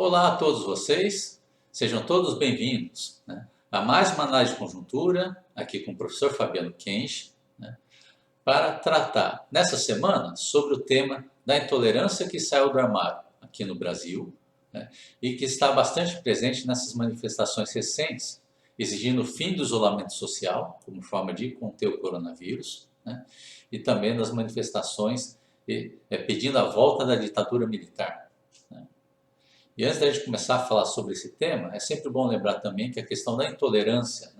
Olá a todos vocês, sejam todos bem-vindos, a mais uma análise de conjuntura, aqui com o professor Fabiano Kenshi, para tratar nessa semana sobre o tema da intolerância que saiu do armário aqui no Brasil, e que está bastante presente nessas manifestações recentes, exigindo o fim do isolamento social como forma de conter o coronavírus, e também das manifestações pedindo a volta da ditadura militar. E antes da gente começar a falar sobre esse tema, é sempre bom lembrar também que a questão da intolerância,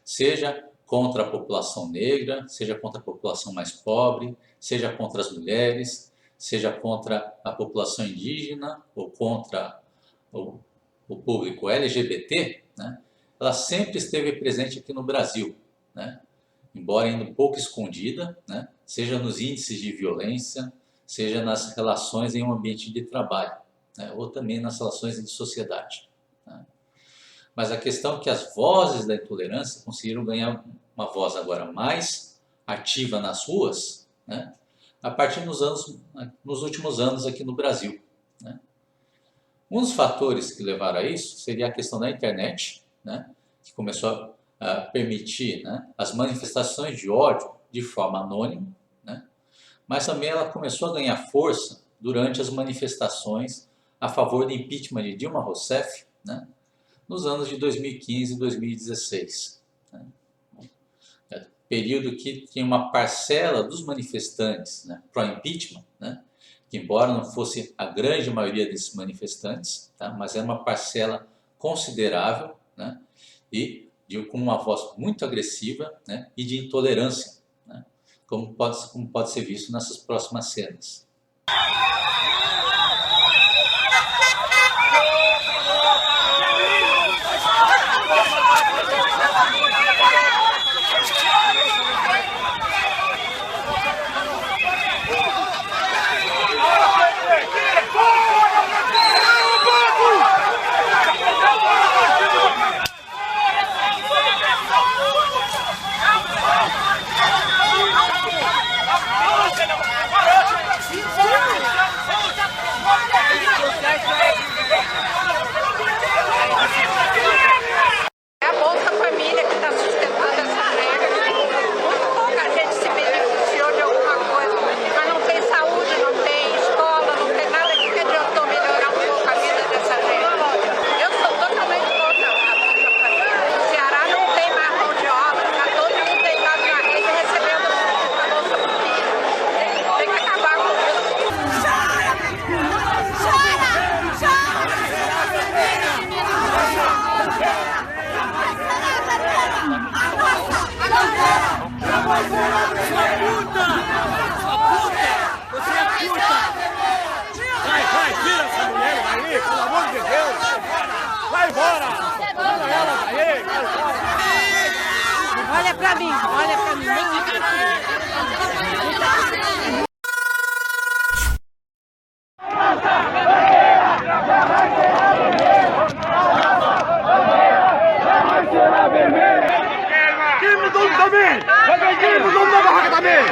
seja contra a população negra, seja contra a população mais pobre, seja contra as mulheres, seja contra a população indígena ou contra o público LGBT, ela sempre esteve presente aqui no Brasil, embora ainda um pouco escondida, seja nos índices de violência, seja nas relações em um ambiente de trabalho, ou também nas relações de sociedade. Mas a questão é que as vozes da intolerância conseguiram ganhar uma voz agora mais ativa nas ruas, a partir nos últimos anos aqui no Brasil. Um dos fatores que levaram a isso seria a questão da internet, que começou a permitir as manifestações de ódio de forma anônima, mas também ela começou a ganhar força durante as manifestações a favor do impeachment de Dilma Rousseff, nos anos de 2015 e 2016. Período que tinha uma parcela dos manifestantes pró-impeachment, que embora não fosse a grande maioria desses manifestantes, mas era uma parcela considerável, e com uma voz muito agressiva, e de intolerância, como pode ser visto nessas próximas cenas. Olha pra mim, não fica aqui. Quem mudou o nome também? Quem mudou o nome da barraca também?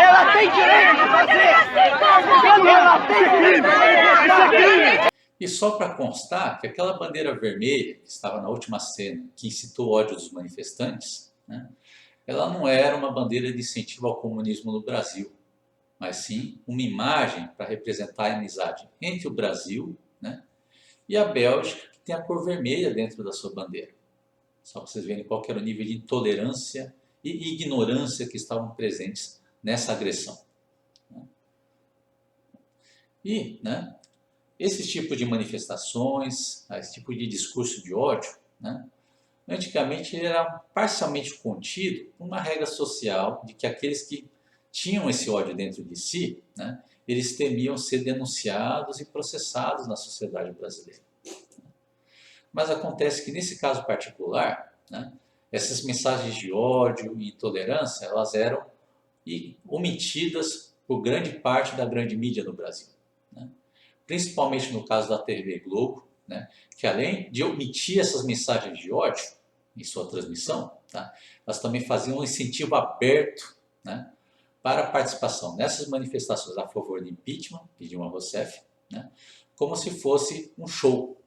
Ela tem direito de fazer! Ela tem direito! Isso é crime! E só para constar que aquela bandeira vermelha que estava na última cena, que incitou o ódio dos manifestantes, ela não era uma bandeira de incentivo ao comunismo no Brasil, mas sim uma imagem para representar a amizade entre o Brasil e a Bélgica, que tem a cor vermelha dentro da sua bandeira. Só para vocês verem qual que era o nível de intolerância e ignorância que estavam presentes nessa agressão. E, esse tipo de manifestações, esse tipo de discurso de ódio, antigamente ele era parcialmente contido por uma regra social de que aqueles que tinham esse ódio dentro de si, eles temiam ser denunciados e processados na sociedade brasileira. Mas acontece que nesse caso particular, essas mensagens de ódio e intolerância, elas eram omitidas por grande parte da grande mídia no Brasil. Principalmente no caso da TV Globo, que além de omitir essas mensagens de ódio em sua transmissão, elas também faziam um incentivo aberto para a participação nessas manifestações a favor do impeachment de Dilma Rousseff, né, como se fosse um show.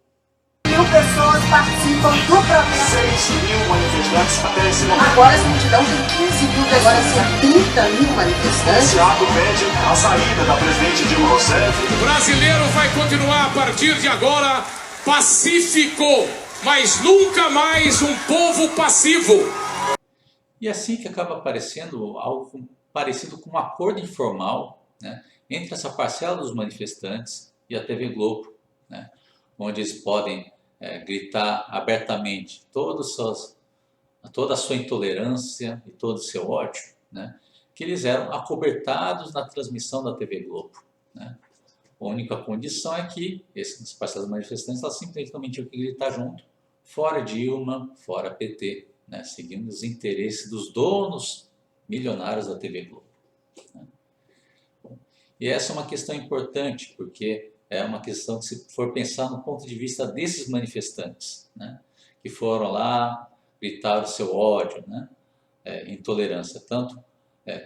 1.000 pessoas participam do protesto. 6.000 manifestantes até esse momento. Agora essa multidão tem 15.000, agora são 30.000 manifestantes. Esse ato pede a saída da presidente Dilma Rousseff. O brasileiro vai continuar a partir de agora pacífico, mas nunca mais um povo passivo. E assim que acaba aparecendo algo parecido com um acordo informal, né, entre essa parcela dos manifestantes e a TV Globo, né, onde eles podem gritar abertamente toda a sua intolerância e todo o seu ódio, né, que eles eram acobertados na transmissão da TV Globo, né. A única condição é que esses parcelas manifestantes elas simplesmente não tinham que gritar junto, fora Dilma, fora PT, né, seguindo os interesses dos donos milionários da TV Globo, né. Bom, e essa é uma questão importante, porque é uma questão que, se for pensar no ponto de vista desses manifestantes, né, que foram lá gritar o seu ódio, né, intolerância, tanto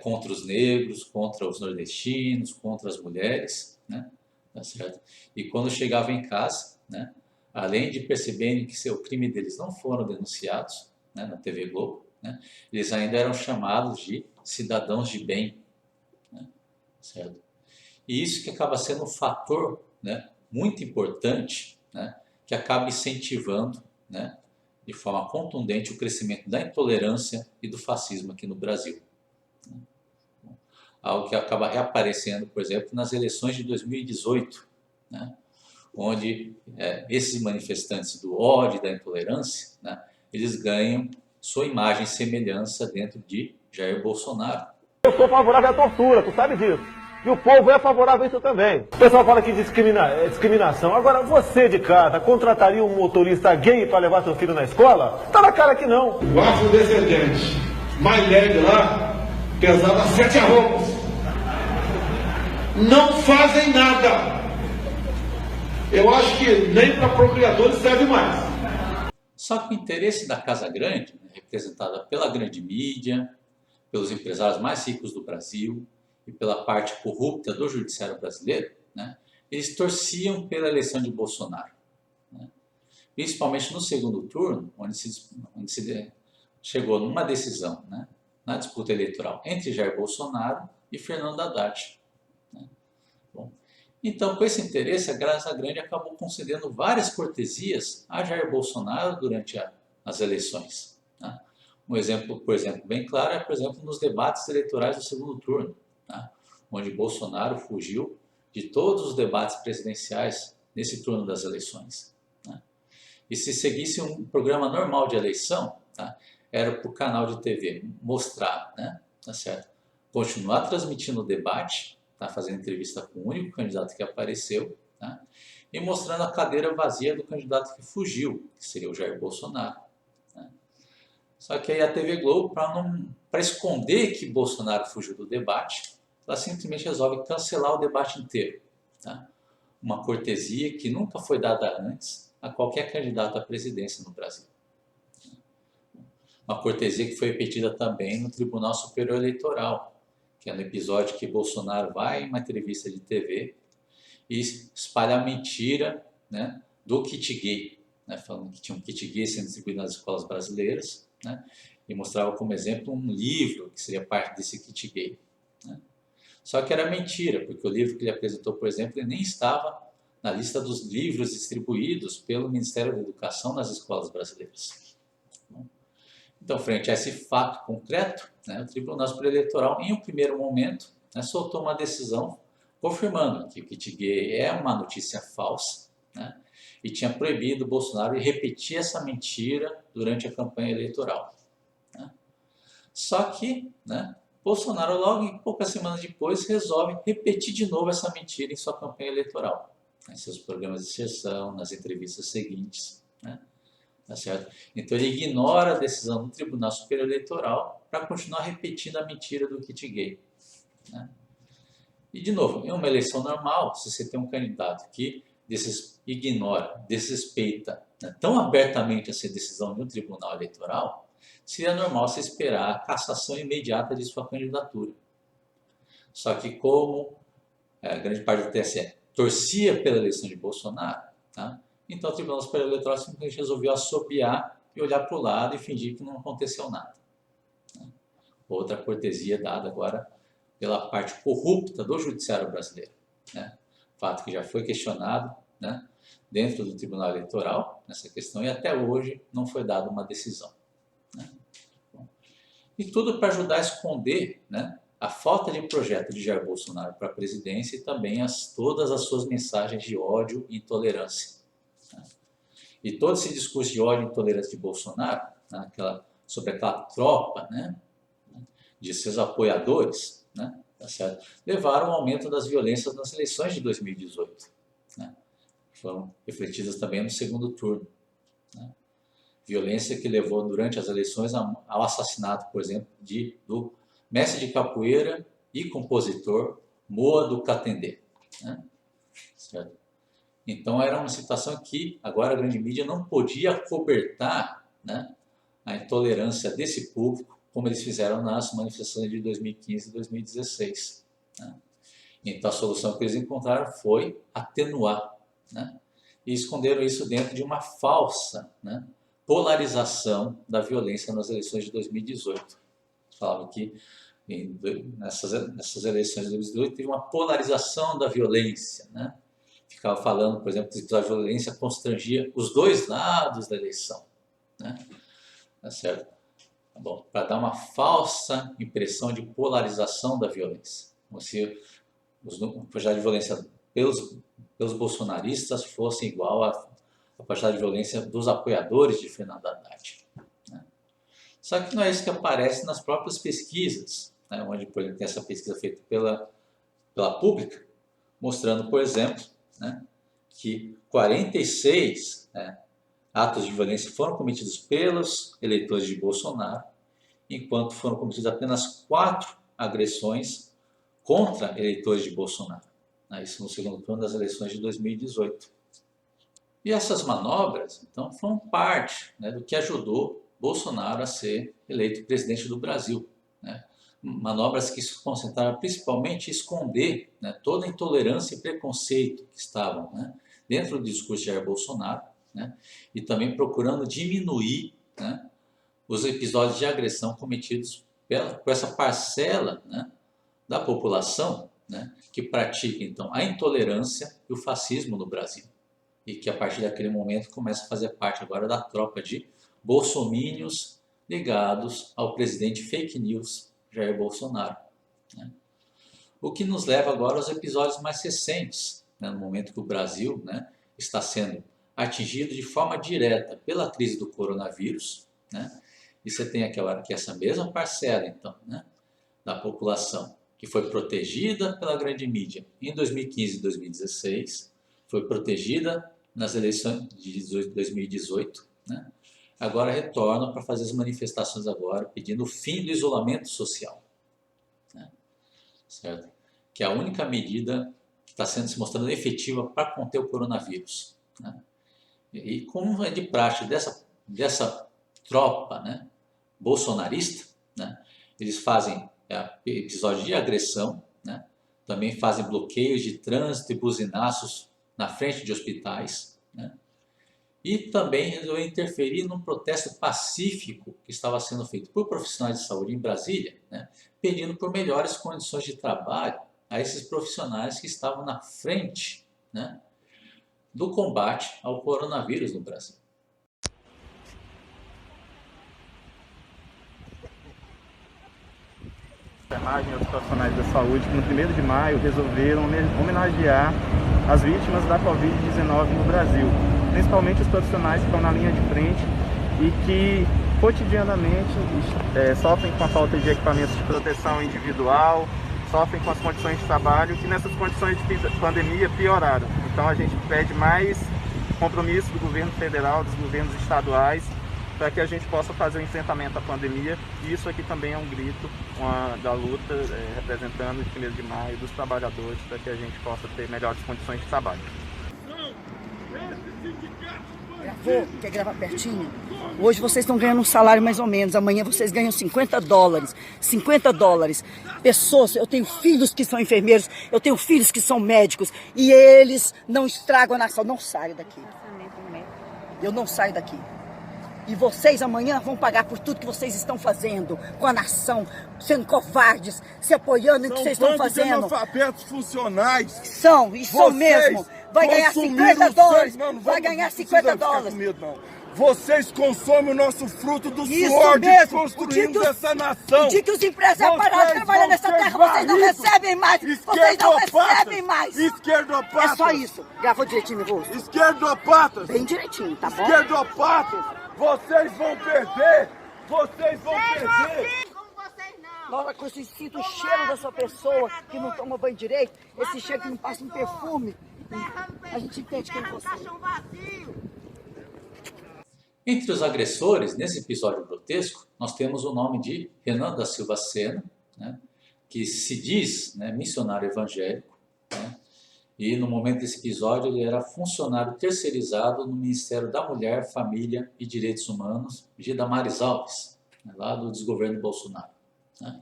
contra os negros, contra os nordestinos, contra as mulheres, né, tá certo? E quando chegavam em casa, né, além de perceberem que o crime deles não foram denunciados, né, na TV Globo, né, eles ainda eram chamados de cidadãos de bem, né, certo? E isso que acaba sendo um fator, né, muito importante, né, que acaba incentivando, né, de forma contundente o crescimento da intolerância e do fascismo aqui no Brasil. Algo que acaba reaparecendo, por exemplo, nas eleições de 2018, né, onde esses manifestantes do ódio e da intolerância, né, eles ganham sua imagem e semelhança dentro de Jair Bolsonaro. Eu sou favorável à tortura, tu sabe disso. E o povo é favorável a isso também. O pessoal fala que discriminação. Agora, você de casa contrataria um motorista gay para levar seu filho na escola? Tá na cara que não. O afrodescendente mais leve lá pesava 7 arrobas. Não fazem nada. Eu acho que nem para procriadores serve mais. Só que o interesse da Casa Grande, né, representada pela grande mídia, pelos empresários mais ricos do Brasil e pela parte corrupta do judiciário brasileiro, né, eles torciam pela eleição de Bolsonaro, né, principalmente no segundo turno, onde se chegou numa decisão, né, na disputa eleitoral entre Jair Bolsonaro e Fernando Haddad, né. Bom, então, com esse interesse, a Casa Grande acabou concedendo várias cortesias a Jair Bolsonaro durante as eleições, né. Um exemplo, por exemplo, bem claro é, por exemplo, nos debates eleitorais do segundo turno, tá? Onde Bolsonaro fugiu de todos os debates presidenciais nesse turno das eleições, né? E se seguisse um programa normal de eleição, tá, era para o canal de TV mostrar, né, tá certo, continuar transmitindo o debate, tá, fazendo entrevista com o único candidato que apareceu, tá, e mostrando a cadeira vazia do candidato que fugiu, que seria o Jair Bolsonaro. Só que aí a TV Globo, para esconder que Bolsonaro fugiu do debate, ela simplesmente resolve cancelar o debate inteiro, tá? Uma cortesia que nunca foi dada antes a qualquer candidato à presidência no Brasil. Uma cortesia que foi repetida também no Tribunal Superior Eleitoral, que é no episódio que Bolsonaro vai em uma entrevista de TV e espalha a mentira, né, do kit gay, né, falando que tinha um kit gay sendo distribuído nas escolas brasileiras, né, e mostrava como exemplo um livro que seria parte desse kit gay, né. Só que era mentira, porque o livro que ele apresentou, por exemplo, ele nem estava na lista dos livros distribuídos pelo Ministério da Educação nas escolas brasileiras. Então, frente a esse fato concreto, né, o Tribunal Superior Eleitoral, em um primeiro momento, né, soltou uma decisão confirmando que o kit gay é uma notícia falsa, né, e tinha proibido o Bolsonaro de repetir essa mentira durante a campanha eleitoral, né. Só que, né, Bolsonaro, logo em poucas semanas depois, resolve repetir de novo essa mentira em sua campanha eleitoral, em seus programas de inserção, nas entrevistas seguintes, né, tá certo? Então ele ignora a decisão do Tribunal Superior Eleitoral para continuar repetindo a mentira do kit gay, né. E, de novo, em uma eleição normal, se você tem um candidato que ignora, desrespeita, né, tão abertamente essa decisão de um tribunal eleitoral, seria normal se esperar a cassação imediata de sua candidatura. Só que como a grande parte do TSE torcia pela eleição de Bolsonaro, tá? Então o Tribunal Superior Eleitoral simplesmente resolveu assobiar e olhar para o lado e fingir que não aconteceu nada. Outra cortesia dada agora pela parte corrupta do judiciário brasileiro, né? Fato que já foi questionado, né, dentro do Tribunal Eleitoral nessa questão e até hoje não foi dada uma decisão, né? Bom, e tudo para ajudar a esconder, né, a falta de projeto de Jair Bolsonaro para a presidência e também todas as suas mensagens de ódio e intolerância, né? E todo esse discurso de ódio e intolerância de Bolsonaro, né, sobre aquela tropa, né, de seus apoiadores, né, tá certo, levaram ao aumento das violências nas eleições de 2018. Né, foram refletidas também no segundo turno. Né, violência que levou durante as eleições ao assassinato, por exemplo, do mestre de capoeira e compositor Moa do Catendê. Né, certo? Então era uma situação que agora a grande mídia não podia acobertar, né, a intolerância desse público, como eles fizeram nas manifestações de 2015 e 2016. Né? Então a solução que eles encontraram foi atenuar, né, e esconderam isso dentro de uma falsa, né, polarização da violência nas eleições de 2018. Falavam que nessas eleições de 2018 teve uma polarização da violência, né? Ficava falando, por exemplo, que esse episódio de violência constrangia os dois lados da eleição, né? Tá certo? Tá bom, para dar uma falsa impressão de polarização da violência, como se a quantidade de violência pelos bolsonaristas fosse igual à quantidade de violência dos apoiadores de Fernando Haddad, né? Só que não é isso que aparece nas próprias pesquisas, né? Onde, por exemplo, tem essa pesquisa feita pela Pública, mostrando, por exemplo, né, que 46, né, atos de violência foram cometidos pelos eleitores de Bolsonaro, enquanto foram cometidas apenas 4 agressões contra eleitores de Bolsonaro. Né, isso no segundo turno das eleições de 2018. E essas manobras, então, foram parte, né, do que ajudou Bolsonaro a ser eleito presidente do Brasil. Né? Manobras que se concentraram principalmente em esconder, né, toda a intolerância e preconceito que estavam, né, dentro do discurso de Jair Bolsonaro, né, e também procurando diminuir, né, os episódios de agressão cometidos por essa parcela, né, da população, né, que pratica então a intolerância e o fascismo no Brasil e que a partir daquele momento começa a fazer parte agora da tropa de bolsomínios ligados ao presidente fake news Jair Bolsonaro, né? O que nos leva agora aos episódios mais recentes, né, no momento que o Brasil, né, está sendo atingido de forma direta pela crise do coronavírus, né? E você tem aquela que essa mesma parcela, então, né, da população que foi protegida pela grande mídia em 2015 e 2016, foi protegida nas eleições de 2018, né? Agora retornam para fazer as manifestações agora, pedindo o fim do isolamento social, né? Certo? Que é a única medida que está sendo se mostrando efetiva para conter o coronavírus, né? E como é de praxe dessa tropa, né, bolsonarista, né, eles fazem episódios de agressão, né, também fazem bloqueios de trânsito e buzinaços na frente de hospitais, né, e também resolveu interferir num protesto pacífico que estava sendo feito por profissionais de saúde em Brasília, né, pedindo por melhores condições de trabalho a esses profissionais que estavam na frente, né, do combate ao coronavírus no Brasil. A imagem aos profissionais da saúde que no 1º de maio resolveram homenagear as vítimas da Covid-19 no Brasil, principalmente os profissionais que estão na linha de frente e que cotidianamente sofrem com a falta de equipamentos de proteção individual, sofrem com as condições de trabalho que nessas condições de pandemia pioraram. Então a gente pede mais compromisso do governo federal, dos governos estaduais, para que a gente possa fazer o enfrentamento à pandemia. E isso aqui também é um grito da luta, representando o 1º de maio dos trabalhadores, para que a gente possa ter melhores condições de trabalho. Esses sindicatos Gravou? Quer gravar pertinho? Hoje vocês estão ganhando um salário mais ou menos, amanhã vocês ganham $50. 50 dólares. Pessoas, eu tenho filhos que são enfermeiros, eu tenho filhos que são médicos e eles não estragam a nação. Não saio daqui. Eu não saio daqui. E vocês amanhã vão pagar por tudo que vocês estão fazendo com a nação, sendo covardes, se apoiando no que vocês estão fazendo. São analfabetos funcionais. São, e são mesmo. Vai ganhar $50. Vai ganhar $50. Vocês consomem o nosso fruto do suor de construirmos essa nação. O dia que os empresários pararam de trabalhar nessa terra, vocês não recebem mais. Vocês não recebem mais. Esquerdopatas. É só isso. Gravou direitinho, meu rosto? Esquerdopatas. Bem direitinho, tá bom? Esquerdopatas. Vocês vão perder. Vocês vão perder. Logo que eu sinto o cheiro da sua pessoa que não toma banho direito, esse cheiro que não passa um perfume, a gente entende quem você é. Entre os agressores, nesse episódio grotesco, nós temos o nome de Renan da Silva Sena, né, que se diz, né, missionário evangélico, né, e no momento desse episódio ele era funcionário terceirizado no Ministério da Mulher, Família e Direitos Humanos, de Damares Alves, né, lá do desgoverno Bolsonaro. Né.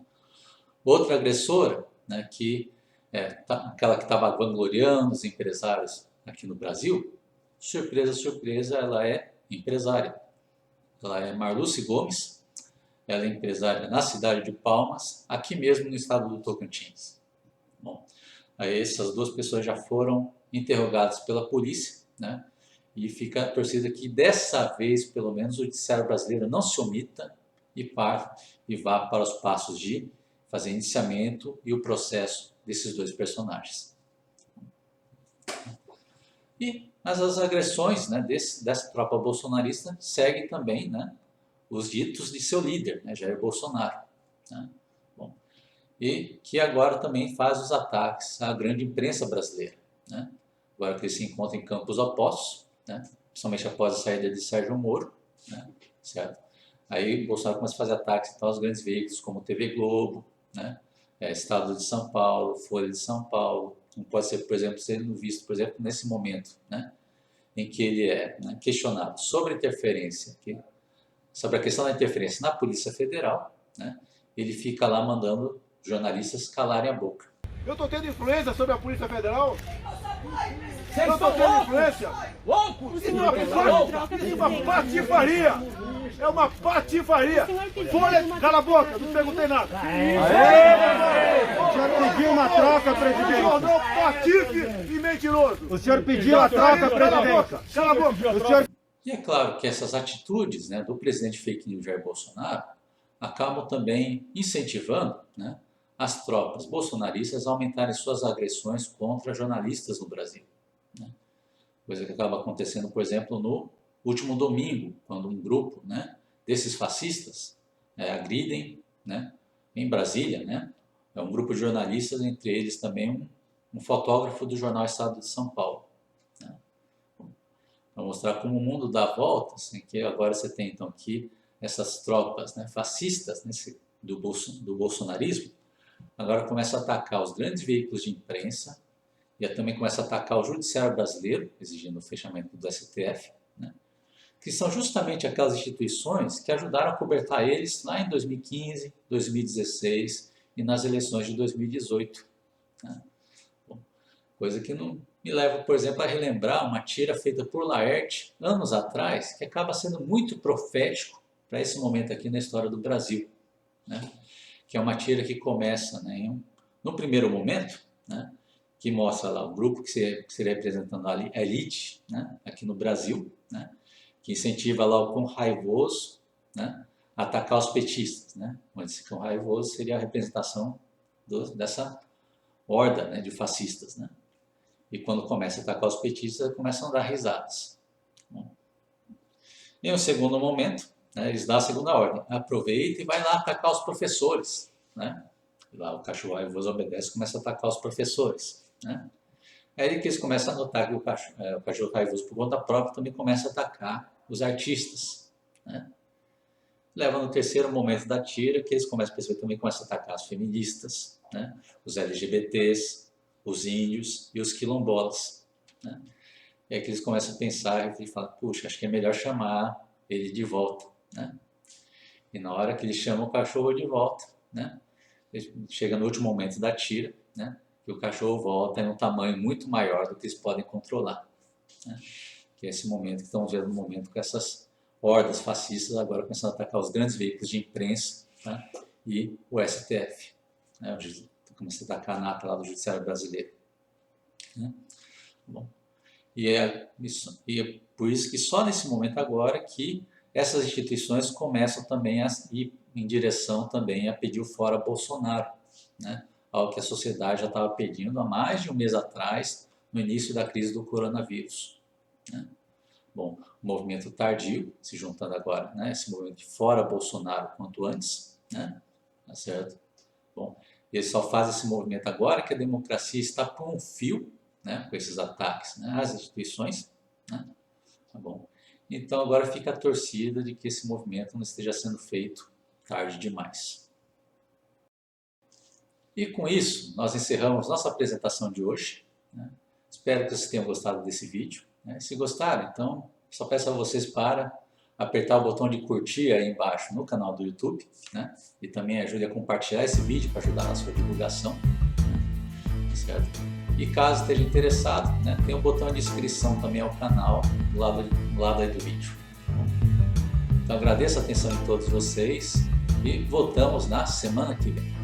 Outra agressora, né, aquela que estava vangloriando os empresários aqui no Brasil, surpresa, surpresa, ela é empresária. Ela é Marluce Gomes, ela é empresária na cidade de Palmas, aqui mesmo no estado do Tocantins. Bom, aí essas duas pessoas já foram interrogadas pela polícia, né? E fica a torcida que dessa vez, pelo menos, o judiciário brasileiro não se omita e vá para os passos de fazer indiciamento e o processo desses dois personagens. Mas as agressões, né, dessa tropa bolsonarista seguem também, né, os ditos de seu líder, né, Jair Bolsonaro. Né? Bom, e que agora também faz os ataques à grande imprensa brasileira. Né? Agora que ele se encontra em campos opostos, né, principalmente após a saída de Sérgio Moro, né, certo? Aí Bolsonaro começa a fazer ataques então, aos grandes veículos como TV Globo, né, Estado de São Paulo, Folha de São Paulo. Não pode ser, por exemplo, sendo visto, por exemplo, nesse momento, né, em que ele é, né, questionado sobre interferência, sobre a questão da interferência na Polícia Federal, né, ele fica lá mandando jornalistas calarem a boca. Eu estou tendo influência sobre a Polícia Federal? Eu estou tendo influência? Louco! Isso é uma patifaria! É uma patifaria! Folha, cala a boca, não perguntei nada! O senhor pediu uma troca, presidente! Tornou patife e mentiroso! O senhor pediu a troca, presidente! Cala a boca! E é claro que essas atitudes, né, do presidente fake news Jair Bolsonaro acabam também incentivando, né, as tropas bolsonaristas a aumentarem suas agressões contra jornalistas no Brasil. Né? Coisa que acaba acontecendo, por exemplo, no último domingo, quando um grupo, né, desses fascistas agridem, né, em Brasília, né, é um grupo de jornalistas, entre eles também um fotógrafo do jornal Estado de São Paulo. Né? Para mostrar como o mundo dá voltas, em que agora você tem então aqui essas tropas, né, fascistas, né, do bolsonarismo, agora começa a atacar os grandes veículos de imprensa e também começa a atacar o judiciário brasileiro, exigindo o fechamento do STF, né? Que são justamente aquelas instituições que ajudaram a cobertar eles lá em 2015, 2016 e nas eleições de 2018. Né? Bom, coisa que não me leva, por exemplo, a relembrar uma tira feita por Laerte anos atrás, que acaba sendo muito profético para esse momento aqui na história do Brasil, né? Que é uma tira que começa, né, no primeiro momento, né, que mostra lá o grupo que seria representando a elite, né, aqui no Brasil, né, que incentiva lá o cão raivoso, né, a atacar os petistas, né, onde esse cão raivoso seria a representação dessa horda, né, de fascistas. Né, e quando começa a atacar os petistas, começam a dar risadas. Bom, em um segundo momento, né, eles dão a segunda ordem, aproveita e vai lá atacar os professores. Né? E lá o cachorro raivoso obedece e começa a atacar os professores. Né? É aí que eles começam a notar que o cachorro raivoso, por conta própria, também começa a atacar os artistas. Né? Leva no terceiro momento da tira que eles começam a perceber que também começam a atacar as feministas, né? Os LGBTs, os índios e os quilombolas. Né? E aí que eles começam a pensar e falam, puxa, acho que é melhor chamar ele de volta, né? E na hora que eles chamam o cachorro de volta, né? Chega no último momento da tira, né? Que o cachorro volta em um tamanho muito maior do que eles podem controlar, né? Que é esse momento que estamos vendo, um momento com essas hordas fascistas agora começando a atacar os grandes veículos de imprensa, tá? E o STF, né? Começando a atacar a nata lá do Judiciário Brasileiro, né? Bom, e é por isso que só nesse momento agora que essas instituições começam também a ir em direção também a pedir o fora Bolsonaro, né? Algo que a sociedade já estava pedindo há mais de um mês atrás, no início da crise do coronavírus, né? Bom, o movimento tardio, se juntando agora, né? Esse movimento de fora Bolsonaro quanto antes, né? Tá certo? Bom, e eles só fazem esse movimento agora que a democracia está por um fio, né? Com esses ataques, né? Às instituições, né? Tá bom. Então agora fica a torcida de que esse movimento não esteja sendo feito tarde demais. E com isso, nós encerramos nossa apresentação de hoje, né? Espero que vocês tenham gostado desse vídeo, né? Se gostaram, então, só peço a vocês para apertar o botão de curtir aí embaixo no canal do YouTube, né? E também ajude a compartilhar esse vídeo para ajudar na sua divulgação, né? Certo? E caso esteja interessado, né, tem um botão de inscrição também ao canal do lado aí do vídeo. Então agradeço a atenção de todos vocês e voltamos na semana que vem.